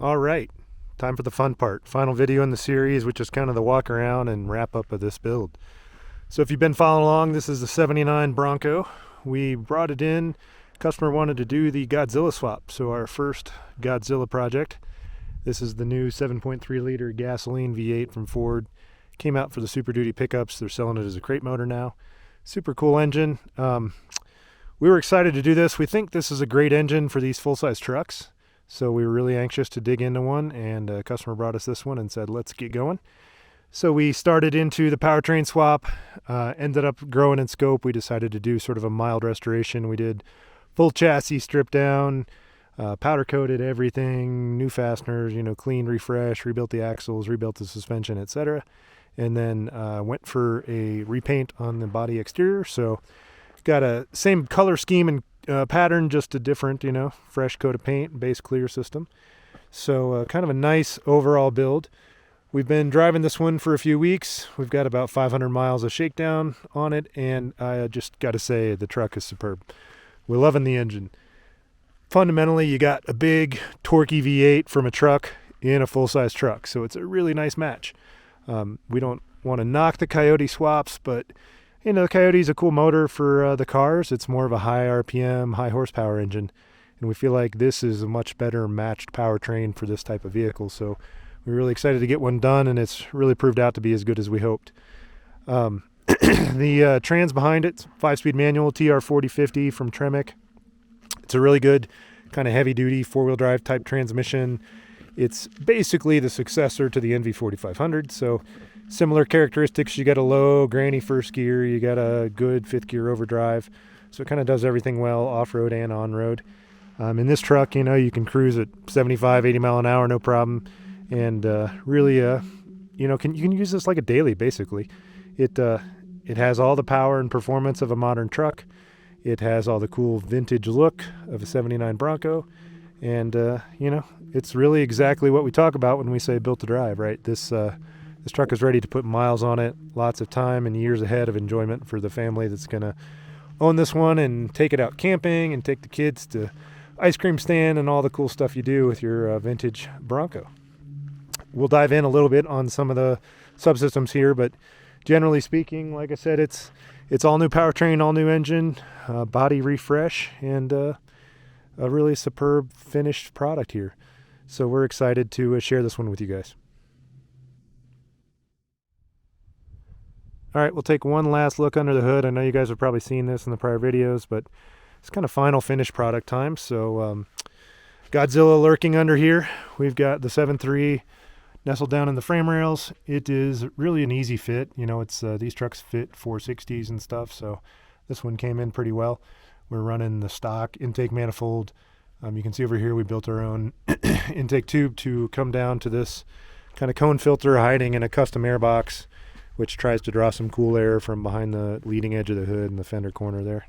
All right, time for the fun part. Final video in the series, which is kind of the walk around and wrap up of this build. So if you've been following along, this is the 79 Bronco. We brought it in. Customer wanted to do the Godzilla swap, so our first Godzilla project. This is the new 7.3 liter gasoline V8 from Ford. Came out for the Super Duty pickups. They're selling it as a crate motor now. Super cool engine. We were excited to do this. We think this is a great engine for these full-size trucks. So we were really anxious to dig into one, and a customer brought us this one and said, let's get going. So we started into the powertrain swap, ended up growing in scope. We decided to do sort of a mild restoration. We did full chassis strip down, powder coated everything, new fasteners, clean, refresh, rebuilt the axles, rebuilt the suspension, etc. And then went for a repaint on the body exterior. So got a same color scheme and pattern, just a different, fresh coat of paint, base clear system. So kind of a nice overall build. We've been driving this one for a few weeks. We've got about 500 miles of shakedown on it, and I just got to say the truck is superb. We're loving the engine. Fundamentally, you got a big, torquey V8 from a truck in a full-size truck, so it's a really nice match. We don't want to knock the Coyote swaps, but the Coyote's a cool motor for the cars. It's more of a high RPM, high horsepower engine, and we feel like this is a much better matched powertrain for this type of vehicle. So we're really excited to get one done, and it's really proved out to be as good as we hoped. The trans behind it's 5-speed manual TR4050 from Tremec. It's a really good kind of heavy-duty four-wheel drive type transmission. It's basically the successor to the NV4500, so similar characteristics. You got a low granny first gear, you got a good fifth gear overdrive, so it kind of does everything well off-road and on-road. In this truck, you can cruise at 75, 80 mile an hour, no problem, and really, you can use this like a daily, basically. It has all the power and performance of a modern truck. It has all the cool vintage look of a 79 Bronco, and it's really exactly what we talk about when we say built to drive, right? This truck is ready to put miles on it, lots of time and years ahead of enjoyment for the family that's going to own this one and take it out camping and take the kids to ice cream stand and all the cool stuff you do with your vintage Bronco. We'll dive in a little bit on some of the subsystems here, but generally speaking, like I said, it's all new powertrain, all new engine, body refresh, and a really superb finished product here. So we're excited to share this one with you guys. All right, we'll take one last look under the hood. I know you guys have probably seen this in the prior videos, but it's kind of final finished product time. So Godzilla lurking under here. We've got the 7.3 nestled down in the frame rails. It is really an easy fit. It's these trucks fit 460s and stuff, so this one came in pretty well. We're running the stock intake manifold. You can see over here we built our own intake tube to come down to this kind of cone filter hiding in a custom air box, which tries to draw some cool air from behind the leading edge of the hood and the fender corner there.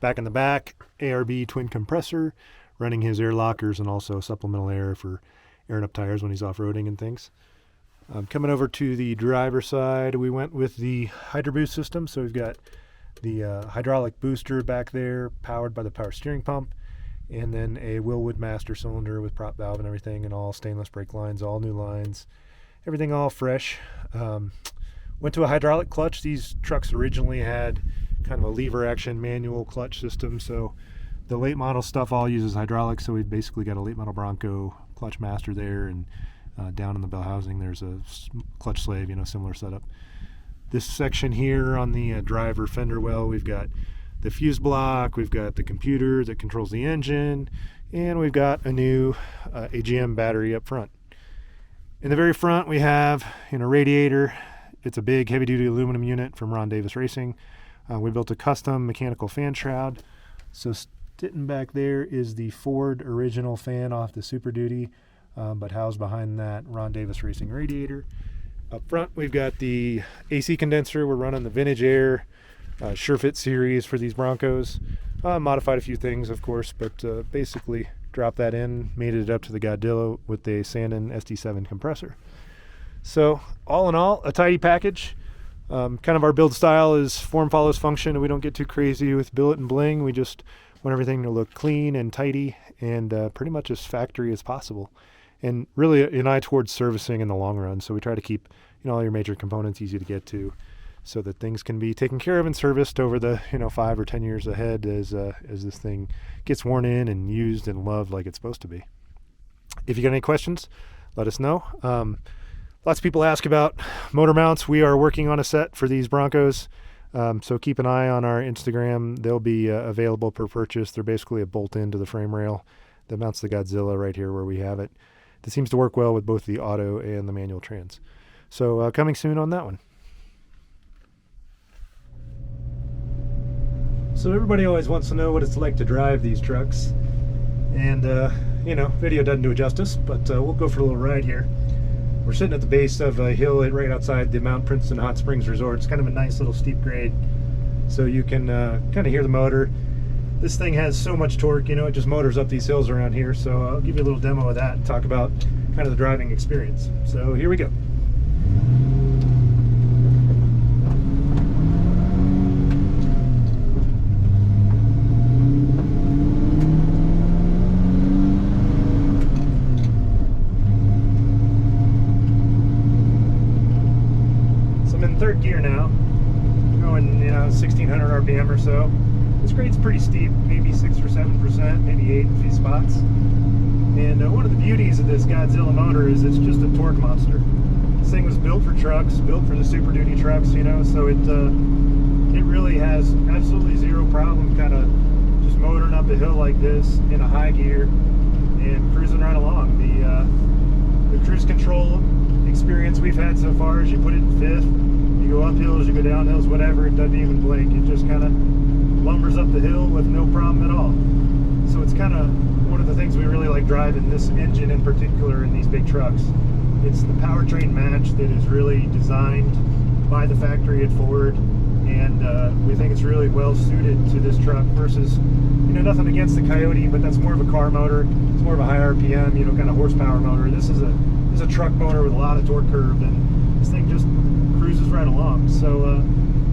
Back in the back, ARB twin compressor, running his air lockers and also supplemental air for airing up tires when he's off-roading and things. Coming over to the driver's side, we went with the Hydro Boost system. So we've got the hydraulic booster back there, powered by the power steering pump, and then a Willwood master cylinder with prop valve and everything, and all stainless brake lines, all new lines, everything all fresh. Went to a hydraulic clutch. These trucks originally had kind of a lever action manual clutch system, so the late model stuff all uses hydraulics. So we've basically got a late model Bronco clutch master there, and down in the bell housing there's a clutch slave, similar setup. This section here on the driver fender well, we've got the fuse block, we've got the computer that controls the engine, and we've got a new AGM battery up front. In the very front we have a radiator. It's a big heavy duty aluminum unit from Ron Davis Racing. We built a custom mechanical fan shroud. So sitting back there is the Ford original fan off the Super Duty, but housed behind that Ron Davis Racing radiator. Up front, we've got the AC condenser. We're running the Vintage Air SureFit series for these Broncos. Modified a few things, of course, but basically dropped that in, made it up to the Godzilla with a Sandin SD7 compressor. So all in all, a tidy package. Kind of our build style is form follows function, and we don't get too crazy with billet and bling. We just want everything to look clean and tidy and pretty much as factory as possible. And really an eye towards servicing in the long run. So we try to keep, all your major components easy to get to, so that things can be taken care of and serviced over the 5 or 10 years ahead as this thing gets worn in and used and loved like it's supposed to be. If you got any questions, let us know. Lots of people ask about motor mounts. We are working on a set for these Broncos, so keep an eye on our Instagram. They'll be available per purchase. They're basically a bolt into the frame rail that mounts the Godzilla right here where we have it. That seems to work well with both the auto and the manual trans. So coming soon on that one. So everybody always wants to know what it's like to drive these trucks. And, video doesn't do it justice, but we'll go for a little ride here. We're sitting at the base of a hill right outside the Mount Princeton Hot Springs Resort. It's kind of a nice little steep grade, so you can kind of hear the motor. This thing has so much torque, it just motors up these hills around here. So I'll give you a little demo of that and talk about kind of the driving experience. So here we go. So I'm in third gear now, going 1600 RPM or so. This grade's pretty steep, maybe 6 or 7%, maybe 8 in a few spots. And one of the beauties of this Godzilla motor is it's just a torque monster. This thing was built for trucks, built for the Super Duty trucks, so it really has absolutely zero problem kind of just motoring up a hill like this in a high gear and cruising right along. The cruise control experience we've had so far is you put it in fifth, you go up hills, you go down hills, whatever, it doesn't even blink. It just kind of lumbers up the hill with no problem at all. So it's kind of one of the things we really like driving this engine in particular in these big trucks. It's the powertrain match that is really designed by the factory at Ford, and we think it's really well suited to this truck versus, nothing against the Coyote, but that's more of a car motor. It's more of a high RPM, kind of horsepower motor. This is a truck motor with a lot of torque curve, and this thing just cruises right along. So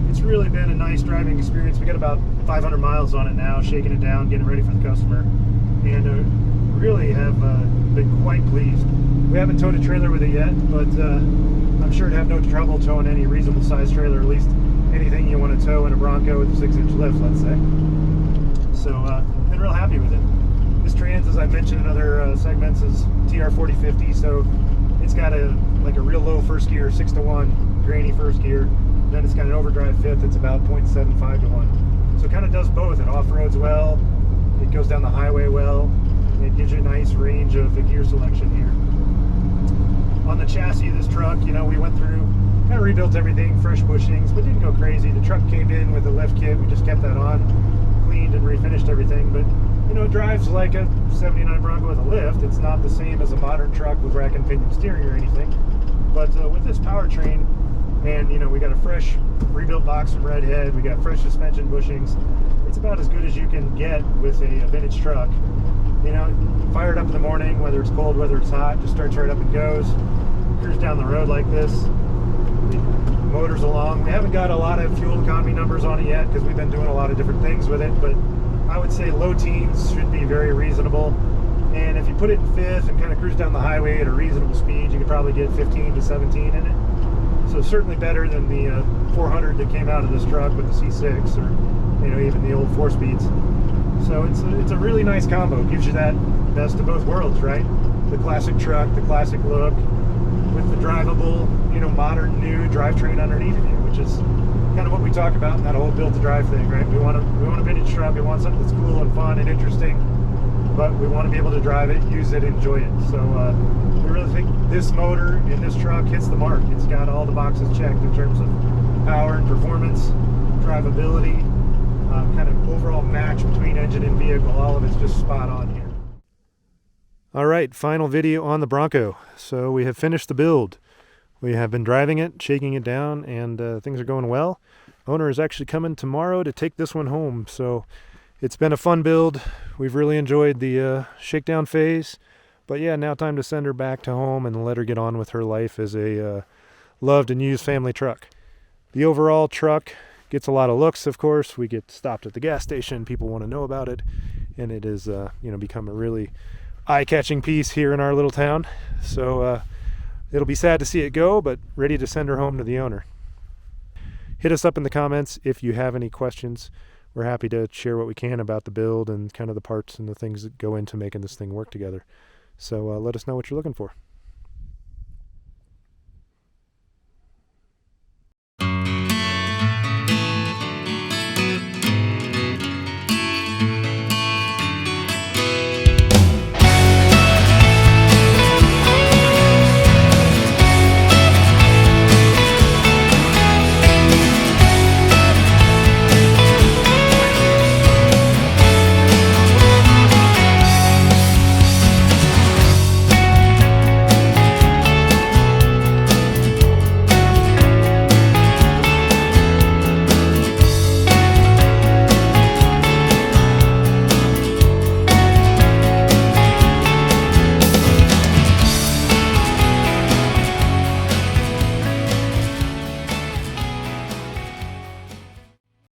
it's really been a nice driving experience. We got about 500 miles on it now, shaking it down, getting ready for the customer, and really have been quite pleased. We haven't towed a trailer with it yet, but I'm sure to have no trouble towing any reasonable size trailer, at least anything you want to tow in a Bronco with a 6-inch lift, let's say. So been real happy with it. This trans, as I mentioned in other segments, is TR4050, so it's got a real low first gear, 6-to-1, grainy first gear. Then it's got an overdrive fifth that's about 0.75 to 1. So it kind of does both. It off-roads well, it goes down the highway well, and it gives you a nice range of the gear selection here. On the chassis of this truck, we went through, kind of rebuilt everything, fresh bushings, but didn't go crazy. The truck came in with a lift kit. We just kept that on, cleaned and refinished everything. But, it drives like a 79 Bronco with a lift. It's not the same as a modern truck with rack and pinion steering or anything. But with this powertrain, and we got a fresh rebuilt box from Redhead, we got fresh suspension bushings. It's about as good as you can get with a vintage truck. Fire it up in the morning, whether it's cold, whether it's hot, just starts right up and goes. Cruise down the road like this. The motor's along. We haven't got a lot of fuel economy numbers on it yet because we've been doing a lot of different things with it, but I would say low teens should be very reasonable. And if you put it in fifth and kind of cruise down the highway at a reasonable speed, you could probably get 15 to 17 in it. So certainly better than the 400 that came out of this truck with the C6 or even the old 4-speeds. So it's a really nice combo. It gives you that best of both worlds, right? The classic truck, the classic look, with the drivable, modern new drivetrain underneath of you, which is kind of what we talk about in that whole built to drive thing, right? We want a vintage truck. We want something that's cool and fun and interesting, but we want to be able to drive it, use it, enjoy it. So we really think this motor in this truck hits the mark. It's got all the boxes checked in terms of power and performance, drivability, kind of overall match between engine and vehicle. All of it's just spot on here. All right, final video on the Bronco. So we have finished the build. We have been driving it, shaking it down, and things are going well. Owner is actually coming tomorrow to take this one home. So it's been a fun build. We've really enjoyed the shakedown phase. But yeah, now time to send her back to home and let her get on with her life as a loved and used family truck. The overall truck Gets a lot of looks, of course. We get stopped at the gas station. People want to know about it. And it is, become a really eye-catching piece here in our little town. So it'll be sad to see it go, but ready to send her home to the owner. Hit us up in the comments if you have any questions. We're happy to share what we can about the build and kind of the parts and the things that go into making this thing work together. So let us know what you're looking for.